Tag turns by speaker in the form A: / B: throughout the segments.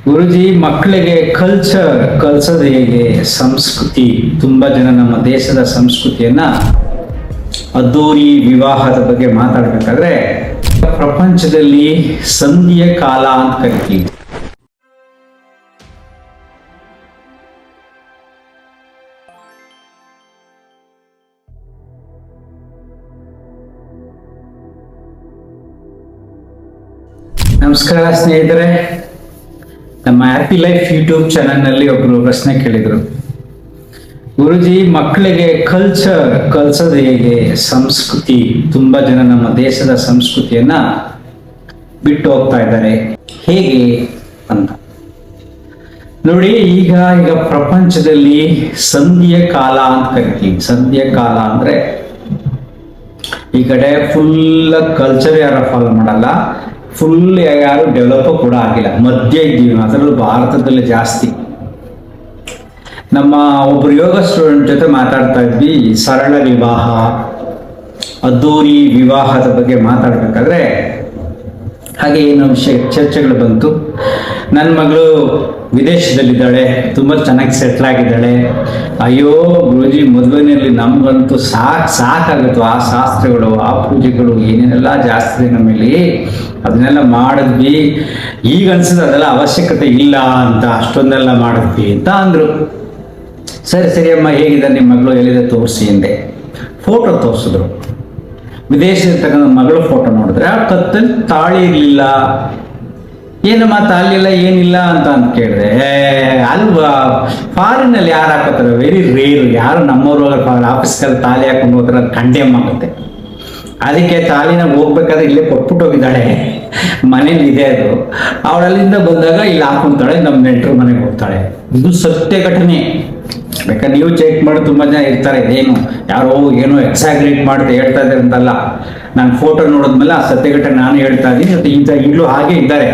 A: ಗುರುಜಿ, ಮಕ್ಕಳಿಗೆ ಕಲ್ಚರ್ ಕಲ್ಸೋದು ಹೇಗೆ? ಸಂಸ್ಕೃತಿ, ತುಂಬಾ ಜನ ನಮ್ಮ ದೇಶದ ಸಂಸ್ಕೃತಿಯನ್ನ ಅದ್ದೂರಿ ವಿವಾಹದ ಬಗ್ಗೆ ಮಾತಾಡ್ಬೇಕಾದ್ರೆ ಪ್ರಪಂಚದಲ್ಲಿ ಸಂಧಿಯ ಕಾಲ ಅಂತ ಕರಿತೀವಿ. ನಮಸ್ಕಾರ ಸ್ನೇಹಿತರೆ, ನಮ್ಮ ಹ್ಯಾಪಿ ಲೈಫ್ ಯೂಟ್ಯೂಬ್ ಚಾನೆಲ್ನಲ್ಲಿ ಒಬ್ರು ಪ್ರಶ್ನೆ ಕೇಳಿದ್ರು, ಗುರುಜಿ ಮಕ್ಕಳಿಗೆ ಕಲ್ಚರ್ ಕಲ್ಸೋದು ಹೇಗೆ? ಸಂಸ್ಕೃತಿ, ತುಂಬಾ ಜನ ನಮ್ಮ ದೇಶದ ಸಂಸ್ಕೃತಿಯನ್ನ ಬಿಟ್ಟು ಹೋಗ್ತಾ ಇದ್ದಾರೆ, ಹೇಗೆ ಅಂತ. ನೋಡಿ, ಈಗ ಪ್ರಪಂಚದಲ್ಲಿ ಸಂಧಿಯ ಕಾಲ ಅಂತ ಕರಿತೀವಿ. ಸಂಧಿಯ ಕಾಲ ಅಂದ್ರೆ ಈ ಕಡೆ ಫುಲ್ ಕಲ್ಚರ್ ಯಾರು ಫಾಲೋ ಮಾಡಲ್ಲ, ಫುಲ್ ಯಾರು ಡೆವಲಪ್ ಕೂಡ ಆಗಿಲ್ಲ, ಮಧ್ಯ ಇದ್ದೀವಿ. ಅದರಲ್ಲೂ ಭಾರತದಲ್ಲಿ ಜಾಸ್ತಿ. ನಮ್ಮ ಒಬ್ರು ಯೋಗ ಸ್ಟೂಡೆಂಟ್ ಜೊತೆ ಮಾತಾಡ್ತಾ ಇದ್ವಿ, ಸರಳ ವಿವಾಹ, ಅದ್ದೂರಿ ವಿವಾಹದ ಬಗ್ಗೆ ಮಾತಾಡ್ಬೇಕಾದ್ರೆ ಹಾಗೆ ಏನೋ ವಿಷಯ ಚರ್ಚೆಗಳು ಬಂತು. ನನ್ನ ಮಗಳು ವಿದೇಶದಲ್ಲಿದ್ದಾಳೆ, ತುಂಬ ಚೆನ್ನಾಗಿ ಸೆಟ್ಲ್ ಆಗಿದ್ದಾಳೆ. ಅಯ್ಯೋ ಗುರುಜಿ, ಮದುವೆಯಲ್ಲಿ ನಮ್ಗಂತೂ ಸಾಕಾಗುತ್ತೋ ಆ ಶಾಸ್ತ್ರಗಳು, ಆ ಪೂಜೆಗಳು, ಏನೇನೆಲ್ಲ ಜಾಸ್ತಿ ನಮ್ಮಲ್ಲಿ, ಅದನ್ನೆಲ್ಲ ಮಾಡಿದ್ವಿ. ಈಗ ಅನ್ಸಿದ್ರೆ ಅದೆಲ್ಲ ಅವಶ್ಯಕತೆ ಇಲ್ಲ ಅಂತ, ಅಷ್ಟೊಂದೆಲ್ಲ ಮಾಡಿದ್ವಿ ಅಂತ ಅಂದ್ರು. ಸರಿ ಅಮ್ಮ, ಹೇಗಿದೆ ನಿಮ್ಮ ಮಗಳು, ಎಲ್ಲಿದೆ ತೋರಿಸಿ ಎಂದೆ. ಫೋಟೋ ತೋರಿಸಿದ್ರು. ವಿದೇಶದ ತಗೊಂಡ ಮಗಳ ಫೋಟೋ ನೋಡಿದ್ರೆ ಆ ಕತ್ತಲ್ಲಿ ತಾಳಿ ಇರಲಿಲ್ಲ. ಏನಮ್ಮ ತಾಳಿ ಇಲ್ಲ ಏನಿಲ್ಲ ಅಂತ ಕೇಳಿದೆ. ಅಲ್ವಾ, ಫಾರಿನಲ್ಲಿ ಯಾರು ಹಾಕೋತಾರೆ? Very rare. ಯಾರು ನಮ್ಮವ್ರು ಆಫೀಸ್ಗೆಲ್ಲ ತಾಳಿ ಹಾಕೊಂಡು ಹೋದ್ರೆ ಅದು ಕಂಡೆಮ್ ಆಗುತ್ತೆ. ಅದಕ್ಕೆ ತಾಳಿನ ಹೋಗ್ಬೇಕಾದ್ರೆ ಇಲ್ಲೇ ಕೊಟ್ಬಿಟ್ಟು ಹೋಗಿದ್ದಾಳೆ, ಮನೇಲಿ ಇದೆ ಅದು. ಅವಳಲ್ಲಿಂದ ಬಂದಾಗ ಇಲ್ಲಿ ಹಾಕೊಂತಾಳೆ, ನಮ್ಮ ನೆಂಟರು ಮನೆಗೆ ಹೋಗ್ತಾಳೆ. ಇದು ಸತ್ಯ ಘಟನೆ. ಬೇಕಾದ್ರೆ ನೀವು ಚೆಕ್ ಮಾಡಿ, ತುಂಬಾ ಜನ ಇರ್ತಾರೆ, ಇದೇನು ಯಾರೋ ಏನೋ ಎಕ್ಸಾಗ್ರೇಟ್ ಮಾಡ್ತಾ ಹೇಳ್ತಾ ಇದ್ದಾರೆ ಅಂತಲ್ಲ. ನಾನು ಫೋಟೋ ನೋಡಿದ್ಮೇಲೆ ಆ ಸತ್ಯ ಘಟನೆ ನಾನು ಹೇಳ್ತಾ ಇದ್ದೀನಿ. ಮತ್ತೆ ಈಗಲೂ ಹಾಗೆ ಇದ್ದಾರೆ.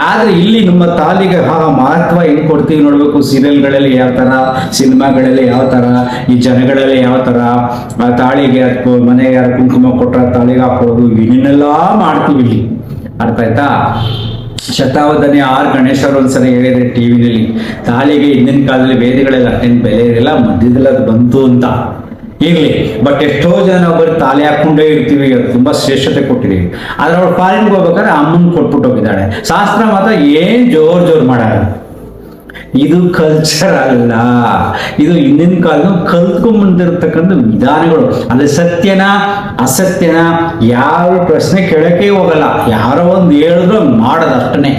A: ಆದ್ರೆ ಇಲ್ಲಿ ನಮ್ಮ ತಾಲಿಗೆ ಮಹತ್ವ ಹೆಂಗ್ ಕೊಡ್ತೀವಿ ನೋಡ್ಬೇಕು. ಸೀರಿಯಲ್ಗಳಲ್ಲಿ ಯಾವ ತರ, ಸಿನಿಮಾಗಳಲ್ಲಿ ಯಾವ ತರ, ಈ ಜನಗಳಲ್ಲಿ ಯಾವ ತರ, ಆ ತಾಳಿಗೆ ಮನೆಗೆ ಯಾರು ಕುಂಕುಮ ಕೊಟ್ರ ತಾಳಿಗೆ ಹಾಕೋದು, ಏನೇನೆಲ್ಲ ಮಾಡ್ತೀವಿ ಇಲ್ಲಿ. ಅರ್ಥ ಆಯ್ತಾ? ಶತಾವಧಾನಿ ಆರ್ ಗಣೇಶ್ ಅವರು ಒಂದ್ಸರಿ ಹೇಳಿದ್ರೆ ಟಿವಿನಲ್ಲಿ, ತಾಳಿಗೆ ಹಿಂದಿನ ಕಾಲದಲ್ಲಿ ವೇದಿಗಳೆಲ್ಲ ಅಷ್ಟೇನು ಬೆಲೆ ಇರಲಿಲ್ಲ, ಮಧ್ಯದಲ್ಲಿ ಅದು ಬಂತು ಅಂತ. ಇರ್ಲಿ, ಬಟ್ ಎಷ್ಟೋ ಜನ ನಾವು ಬರೀ ತಾಳಿ ಹಾಕೊಂಡೇ ಇರ್ತೀವಿ, ಅದು ತುಂಬಾ ಶ್ರೇಷ್ಠತೆ ಕೊಟ್ಟಿದೀವಿ. ಆದ್ರೆ ಅವ್ರು ಫಾರಿನ್ಗೆ ಹೋಗ್ಬೇಕಾದ್ರೆ ಅಮ್ಮನ್ ಕೊಟ್ಬಿಟ್ಟು ಹೋಗಿದ್ದಾಳೆ. ಶಾಸ್ತ್ರ ಮಾತ್ರ ಏನ್ ಜೋರ್ ಮಾಡಾರ. ಇದು ಕಲ್ಚರ್ ಅಲ್ಲ, ಇದು ಹಿಂದಿನ ಕಾಲದ ಕಲ್ತ್ಕೊಂಡ್ಬಂದಿರತಕ್ಕಂಥ ವಿಧಾನಗಳು. ಅಂದ್ರೆ ಸತ್ಯನ ಅಸತ್ಯನ ಯಾರು ಪ್ರಶ್ನೆ ಕೇಳಕ್ಕೆ ಹೋಗಲ್ಲ. ಯಾರೋ ಒಂದು ಹೇಳಿದ್ರು ಮಾಡೋದು ಅಷ್ಟನೇ.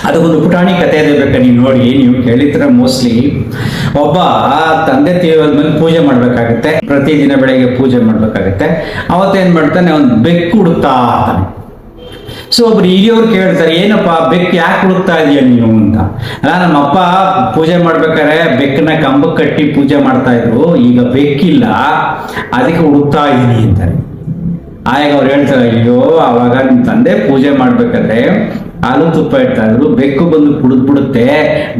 A: ಅದಕ್ಕೊಂದು ಪುಟಾಣಿ ಕಥೆ ಇರಬೇಕು, ನೀವು ನೋಡಿ, ನೀವು ಕೇಳಿದ್ರೆ ಮೋಸ್ಟ್ಲಿ. ಒಬ್ಬ ತಂದೆ ತೀರೋದ್ಮೇಲೆ ಪೂಜೆ ಮಾಡ್ಬೇಕಾಗತ್ತೆ, ಪ್ರತಿದಿನ ಬೆಳಗ್ಗೆ ಪೂಜೆ ಮಾಡ್ಬೇಕಾಗತ್ತೆ. ಅವತ್ತೇನ್ ಮಾಡ್ತಾನೆ, ಒಂದು ಬೆಕ್ಕು ಹುಡುಕ್ತಾ ಇರ್ತಾನೆ. ಸೊ ಒಬ್ರು ಹಿರಿಯವ್ರು ಕೇಳ್ತಾರೆ, ಏನಪ್ಪಾ ಬೆಕ್ಕು ಯಾಕೆ ಹುಡುಕ್ತಾ ಇದೀಯ ನೀನು ಅಂತ. ಅಲ್ಲ, ನಮ್ಮಪ್ಪ ಪೂಜೆ ಮಾಡ್ಬೇಕಾದ್ರೆ ಬೆಕ್ಕನ್ನ ಕಂಬಕ್ಕೆ ಕಟ್ಟಿ ಪೂಜೆ ಮಾಡ್ತಾ ಇದ್ರು, ಈಗ ಬೆಕ್ಕಿಲ್ಲ, ಅದಕ್ಕೆ ಹುಡುಕ್ತಾ ಇದೀನಿ ಅಂತಾರೆ. ಆಗ ಅವ್ರು ಹೇಳ್ತಾರೆ, ಅಯ್ಯೋ ಅವಾಗ ನಿಮ್ ತಂದೆ ಪೂಜೆ ಮಾಡ್ಬೇಕಾದ್ರೆ ಹಾಲು ತುಪ್ಪ ಇಡ್ತಾ ಇದ್ರು, ಬೆಕ್ಕು ಬಂದು ಕುಡಿದ್ಬಿಡುತ್ತೆ,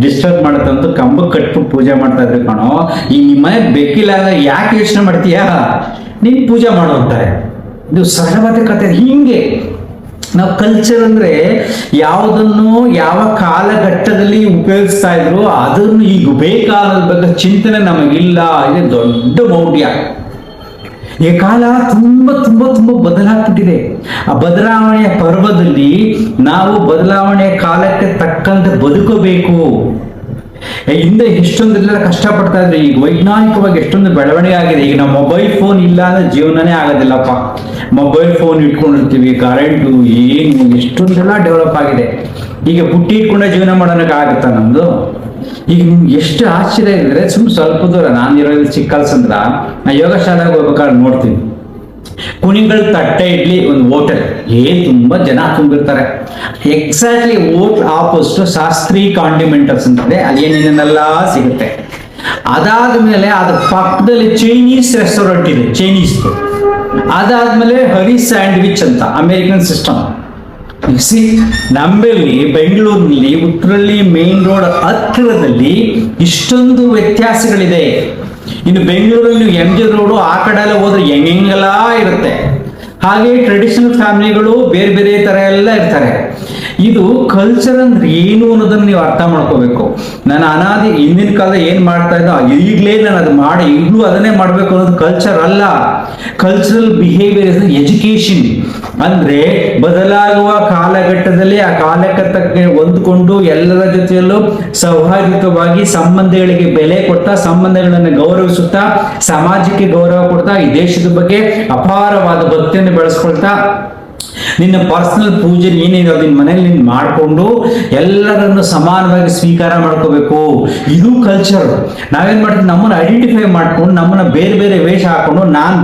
A: ಡಿಸ್ಟರ್ಬ್ ಮಾಡುತ್ತಂತ ಕಂಬಕ್ಕೆ ಕಟ್ಬಿಟ್ಟು ಪೂಜೆ ಮಾಡ್ತಾ ಇದ್ರು ಕಣೋ. ಈ ನಿಮ್ಮ ಮನೆ ಬೆಕ್ಕಿಲ್ಲ ಅಂದ್ರೆ ಯಾಕೆ ಯೋಚನೆ ಮಾಡ್ತೀಯಾ, ನೀನ್ ಪೂಜೆ ಮಾಡು ಅಂತಾರೆ. ಇದು ಸರಳವಾದ ಕಥೆ. ಹಿಂಗೆ ನಾವು ಕಲ್ಚರ್ ಅಂದ್ರೆ ಯಾವುದನ್ನು ಯಾವ ಕಾಲಘಟ್ಟದಲ್ಲಿ ಉಪಯೋಗಿಸ್ತಾ ಇದ್ರು, ಅದನ್ನು ಈಗ ಬೇಕಾದ ಬಗ್ಗೆ ಚಿಂತನೆ ನಮಗಿಲ್ಲ. ಇದೆ ದೊಡ್ಡ ಮೌಢ್ಯ. ಈ ಕಾಲ ತುಂಬಾ ತುಂಬಾ ತುಂಬಾ ಬದಲಾಗ್ಬಿಟ್ಟಿದೆ. ಆ ಬದಲಾವಣೆಯ ಪರ್ವದಲ್ಲಿ ನಾವು ಬದಲಾವಣೆಯ ಕಾಲಕ್ಕೆ ತಕ್ಕಂತೆ ಬದುಕಬೇಕು. ಹಿಂದೆ ಎಷ್ಟೊಂದೆಲ್ಲ ಕಷ್ಟಪಡ್ತಾ ಇದ್ರೆ, ಈಗ ವೈಜ್ಞಾನಿಕವಾಗಿ ಎಷ್ಟೊಂದು ಬೆಳವಣಿಗೆ ಆಗಿದೆ. ಈಗ ನಾವು ಮೊಬೈಲ್ ಫೋನ್ ಇಲ್ಲ ಅಂದ್ರೆ ಜೀವನನೇ ಆಗೋದಿಲ್ಲಪ್ಪ. ಮೊಬೈಲ್ ಫೋನ್ ಇಟ್ಕೊಂಡಿರ್ತೀವಿ, ಕರೆಂಟು, ಏನು ಎಷ್ಟೊಂದೆಲ್ಲ ಡೆವಲಪ್ ಆಗಿದೆ. ಈಗ ಬುಟ್ಟಿ ಇಟ್ಕೊಂಡೆ ಜೀವನ ಮಾಡೋಣಕ್ಕೆ ಆಗುತ್ತಾ ನಮ್ದು? ಈಗ ನಿಮ್ಗೆ ಎಷ್ಟು ಆಶ್ಚರ್ಯ ಇದ್ರೆ, ಸ್ವಲ್ಪ ದೂರ ನಾನು ಇರೋದು ಚಿಕ್ಕಲ್ಸಂದ್ರ, ನಾ ಯೋಗ ಶಾಲೆಗೆ ಹೋಗ್ಬೇಕಾದ್ರೆ ನೋಡ್ತೀನಿ, ಕುಣಿಗಳು ತಟ್ಟೆ ಇಡ್ಲಿ ಒಂದು ಹೋಟೆಲ್, ತುಂಬಾ ಜನ ತುಂಬಿರ್ತಾರೆ. ಎಕ್ಸಾಕ್ಟ್ಲಿ ಆಪೋಸಿಟ್ ಶಾಸ್ತ್ರಿ ಕಾಂಡಿಮೆಂಟರ್ಸ್ ಅಂತಂದ್ರೆ ಅಲ್ಲಿ ಏನೇನೆಲ್ಲ ಸಿಗುತ್ತೆ. ಅದಾದ್ಮೇಲೆ ಅದ್ರ ಪಕ್ಕದಲ್ಲಿ ಚೈನೀಸ್ ರೆಸ್ಟೋರೆಂಟ್ ಇದೆ, ಚೈನೀಸ್. ಅದಾದ್ಮೇಲೆ ಹರಿ ಸ್ಯಾಂಡ್ವಿಚ್ ಅಂತ ಅಮೆರಿಕನ್ ಸಿಸ್ಟಮ್. ನಮ್ಮಲ್ಲಿ ಬೆಂಗಳೂರಿನಲ್ಲಿ ಉತ್ತರಳ್ಳಿ ಮೇನ್ ರೋಡ್ ಹತ್ತಿರದಲ್ಲಿ ಇಷ್ಟೊಂದು ವ್ಯತ್ಯಾಸಗಳಿದೆ. ಇನ್ನು ಬೆಂಗಳೂರಲ್ಲಿ ಎಂ ಜಿ ರೋಡು ಆ ಕಡೆ ಎಲ್ಲ ಹೋದ್ರೆ ಹೆಂಗೆಲ್ಲ ಇರುತ್ತೆ. ಹಾಗೆ ಟ್ರೆಡಿಷನಲ್ ಫ್ಯಾಮಿಲಿಗಳು ಬೇರೆ ಬೇರೆ ತರ ಎಲ್ಲ ಇರ್ತಾರೆ. ಇದು ಕಲ್ಚರ್ ಅಂದ್ರೆ ಏನು ಅನ್ನೋದನ್ನ ನೀವು ಅರ್ಥ ಮಾಡ್ಕೋಬೇಕು. ನಾನು ಅನಾದಿ ಹಿಂದಿನ ಕಾಲದ ಏನ್ ಮಾಡ್ತಾ ಇದ್ದೋ ಈಗಲೇ ನಾನು ಅದು ಮಾಡಿ ಈಗಲೂ ಅದನ್ನೇ ಮಾಡ್ಬೇಕು ಅನ್ನೋದು ಕಲ್ಚರ್ ಅಲ್ಲ. Cultural behaviour is education. ಅಂದ್ರೆ ಬದಲಾಗುವ ಕಾಲಘಟ್ಟದಲ್ಲಿ ಆ ಕಾಲಘಟ್ಟಕ್ಕೆ ಹೊಂದ್ಕೊಂಡು ಎಲ್ಲರ ಜೊತೆಯಲ್ಲೂ ಸೌಹಾರ್ದಯುತವಾಗಿ ಸಂಬಂಧಗಳಿಗೆ ಬೆಲೆ ಕೊಡ್ತಾ, ಸಂಬಂಧಗಳನ್ನು ಗೌರವಿಸುತ್ತಾ, ಸಮಾಜಕ್ಕೆ ಗೌರವ ಕೊಡ್ತಾ, ಈ ದೇಶದ ಬಗ್ಗೆ ಅಪಾರವಾದ ಭಕ್ತಿಯನ್ನು ಬೆಳೆಸ್ಕೊಳ್ತಾ, ನಿನ್ನ ಪರ್ಸನಲ್ ಪೂಜೆ ಏನಿದೆ ನಿನ್ನ ಮನೇಲಿ ನೀನು ಮಾಡಿಕೊಂಡು ಎಲ್ಲರನ್ನು ಸಮಾನವಾಗಿ ಸ್ವೀಕಾರ ಮಾಡ್ಕೋಬೇಕು. ಇದು ಕಲ್ಚರ್. ನಾವೇನ್ ಮಾಡ್ತೀವಿ, ನಮ್ಮನ್ನು ಐಡೆಂಟಿಫೈ ಮಾಡ್ಕೊಂಡು ನಮ್ಮನ್ನ ಬೇರೆ ಬೇರೆ ವೇಷ ಹಾಕೊಂಡು ನಾನ್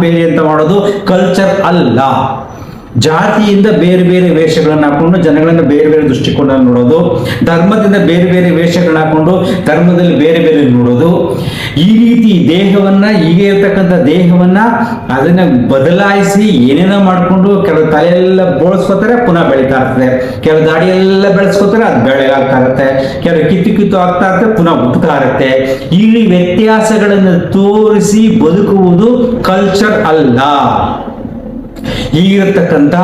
A: ಬೇರೆ ಅಂತ ಮಾಡೋದು ಕಲ್ಚರ್ ಅಲ್ಲ. ಜಾತಿಯಿಂದ ಬೇರೆ ಬೇರೆ ವೇಷಗಳನ್ನ ಹಾಕೊಂಡು ಜನಗಳನ್ನ ಬೇರೆ ಬೇರೆ ದೃಷ್ಟಿಕೋನದಲ್ಲಿ ನೋಡೋದು, ಧರ್ಮದಿಂದ ಬೇರೆ ಬೇರೆ ವೇಷಗಳನ್ನ ಹಾಕೊಂಡು ಧರ್ಮದಲ್ಲಿ ಬೇರೆ ಬೇರೆ ನೋಡೋದು, ಈ ರೀತಿ ದೇಹವನ್ನ ಈಗ ಇರ್ತಕ್ಕಂಥ ದೇಹವನ್ನ ಅದನ್ನ ಬದಲಾಯಿಸಿ ಏನೇನೋ ಮಾಡ್ಕೊಂಡು ಕೆಲವು ತಲೆಯೆಲ್ಲ ಬೋಳ್ಸ್ಕೊತಾರೆ, ಪುನಃ ಬೆಳೀತಾ ಇರ್ತದೆ. ಕೆಲವು ದಾಡಿ ಎಲ್ಲ ಬೆಳೆಸ್ಕೊತಾರೆ, ಅದು ಬೆಳೆಗಾಗ್ತಾ ಇರುತ್ತೆ. ಕೆಲವು ಕಿತ್ತು ಆಗ್ತಾ ಇರುತ್ತೆ, ಪುನಃ ಹುಟ್ಟುತ್ತಾ ಇರುತ್ತೆ. ಈ ವ್ಯತ್ಯಾಸಗಳನ್ನು ತೋರಿಸಿ ಬದುಕುವುದು ಕಲ್ಚರ್ ಅಲ್ಲ. ಈಗಿರತಕ್ಕಂಥ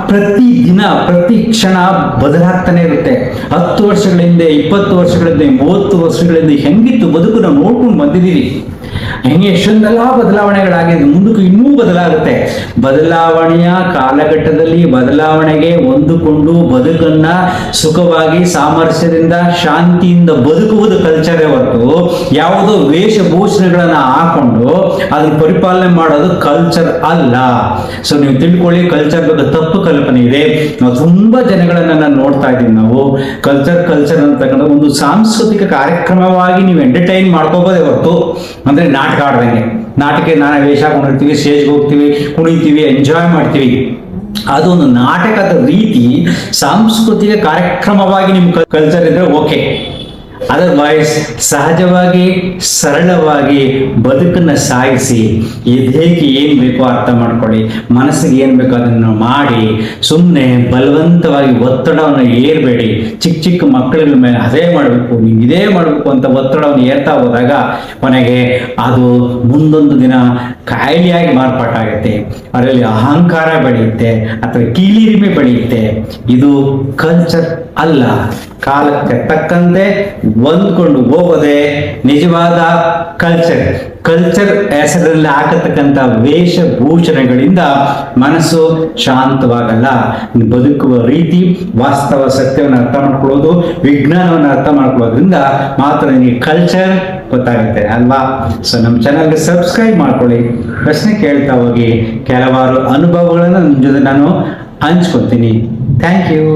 A: ಪ್ರತಿ ದಿನ ಪ್ರತಿ ಕ್ಷಣ ಬದಲಾಗ್ತಾನೆ ಇರುತ್ತೆ. 10 ವರ್ಷಗಳ ಹಿಂದೆ, 20 ವರ್ಷಗಳ ಹಿಂದೆ, 30 ವರ್ಷಗಳ ಹಿಂದೆ ಹೆಂಗಿತ್ತು ಬದುಕು ನಾವು ನೋಡ್ಕೊಂಡು ಬಂದಿದ್ದೀವಿ. ಹೆಂಗೆ ಎಷ್ಟೊಂದೆಲ್ಲ ಬದಲಾವಣೆಗಳಾಗಿದೆ, ಮುಂದಕ್ಕೂ ಇನ್ನೂ ಬದಲಾಗುತ್ತೆ. ಬದಲಾವಣೆಯ ಕಾಲಘಟ್ಟದಲ್ಲಿ ಬದಲಾವಣೆಗೆ ಹೊಂದಿಕೊಂಡು ಬದುಕನ್ನ ಸುಖವಾಗಿ ಸಾಮರಸ್ಯದಿಂದ ಶಾಂತಿಯಿಂದ ಬದುಕುವುದು ಕಲ್ಚರೇ ಹೊರತು ಯಾವುದೋ ವೇಷಭೂಷಣಗಳನ್ನ ಹಾಕೊಂಡು ಅದನ್ನ ಪರಿಪಾಲನೆ ಮಾಡೋದು ಕಲ್ಚರ್ ಅಲ್ಲ. ಸೊ ನೀವು ತಿಳ್ಕೊಳ್ಳಿ, ಕಲ್ಚರ್ ಬಗ್ಗೆ ತಪ್ಪು ಕಲ್ಪನೆ ಇದೆ. ನಾವು ತುಂಬಾ ಜನಗಳನ್ನ ನಾನು ನೋಡ್ತಾ ಇದ್ದೀವಿ. ನಾವು ಕಲ್ಚರ್ ಅಂತಕ್ಕಂಥ ಒಂದು ಸಾಂಸ್ಕೃತಿಕ ಕಾರ್ಯಕ್ರಮವಾಗಿ ನೀವು ಎಂಟರ್ಟೈನ್ ಮಾಡ್ಕೋಬೋದೇ ಹೊರತು, ಅಂದ್ರೆ ನಾಟಕ ಆಡ್ದಂಗೆ, ನಾಟಕ ನಾನಾ ವೇಷ ಹಾಕೊಂಡಿರ್ತೀವಿ, ಸ್ಟೇಜ್ಗೆ ಹೋಗ್ತೀವಿ, ಕುಣಿತೀವಿ, ಎಂಜಾಯ್ ಮಾಡ್ತೀವಿ. ಅದೊಂದು ನಾಟಕದ ರೀತಿ ಸಾಂಸ್ಕೃತಿಕ ಕಾರ್ಯಕ್ರಮವಾಗಿ ನಿಮ್ ಕಲ್ಚರ್ ಇದ್ರೆ ಓಕೆ. ಅದರ್ವೈಸ್ ಸಹಜವಾಗಿ ಸರಳವಾಗಿ ಬದುಕನ್ನ ಸಾಗಿಸಿ, ಎದೆಗೆ ಏನ್ ಬೇಕೋ ಅರ್ಥ ಮಾಡ್ಕೊಳ್ಳಿ, ಮನಸ್ಸಿಗೆ ಏನ್ ಬೇಕೋ ಅದನ್ನು ಮಾಡಿ, ಸುಮ್ಮನೆ ಬಲವಂತವಾಗಿ ಒತ್ತಡವನ್ನು ಏರ್ಬೇಡಿ. ಚಿಕ್ಕ ಮಕ್ಕಳ ಮೇಲೆ ಅದೇ ಮಾಡಬೇಕು, ನೀವು ಇದೇ ಮಾಡಬೇಕು ಅಂತ ಒತ್ತಡವನ್ನು ಏರ್ತಾ ಹೋದಾಗ ಕೊನೆಗೆ ಅದು ಮುಂದೊಂದು ದಿನ ಕಾಯಿಲೆಯಾಗಿ ಮಾರ್ಪಾಟಾಗುತ್ತೆ. ಅದರಲ್ಲಿ ಅಹಂಕಾರ ಬೆಳೆಯುತ್ತೆ ಅಥವಾ ಕೀಳಿರಿಮೆ ಬೆಳೆಯುತ್ತೆ. ಇದು ಕಲ್ಚರ್ ಅಲ್ಲ. ಕಾಲಕ್ಕೆ ತಕ್ಕಂತೆ ಹೊಂದ್ಕೊಂಡು ಹೋಗೋದೇ ನಿಜವಾದ ಕಲ್ಚರ್. ಕಲ್ಚರ್ ಹೆಸರಲ್ಲಿ ಹಾಕತಕ್ಕಂಥ ವೇಷಭೂಷಣಗಳಿಂದ ಮನಸ್ಸು ಶಾಂತವಾಗಲ್ಲ. ಬದುಕುವ ರೀತಿ, ವಾಸ್ತವ ಸತ್ಯವನ್ನು ಅರ್ಥ ಮಾಡ್ಕೊಳ್ಳೋದು, ವಿಜ್ಞಾನವನ್ನು ಅರ್ಥ ಮಾಡ್ಕೊಳ್ಳೋದ್ರಿಂದ ಮಾತ್ರ ನಿಮಗೆ ಕಲ್ಚರ್ ಗೊತ್ತಾಗುತ್ತೆ ಅಲ್ವಾ. ಸೊ ನಮ್ಮ ಚಾನಲ್ಗೆ ಸಬ್ಸ್ಕ್ರೈಬ್ ಮಾಡ್ಕೊಳ್ಳಿ, ಪ್ರಶ್ನೆ ಕೇಳ್ತಾ ಹೋಗಿ. ಕೆಲವಾರು ಅನುಭವಗಳನ್ನು ನಿಮ್ಮ ಜೊತೆ ನಾನು ಹಂಚ್ಕೊತೀನಿ. Thank you.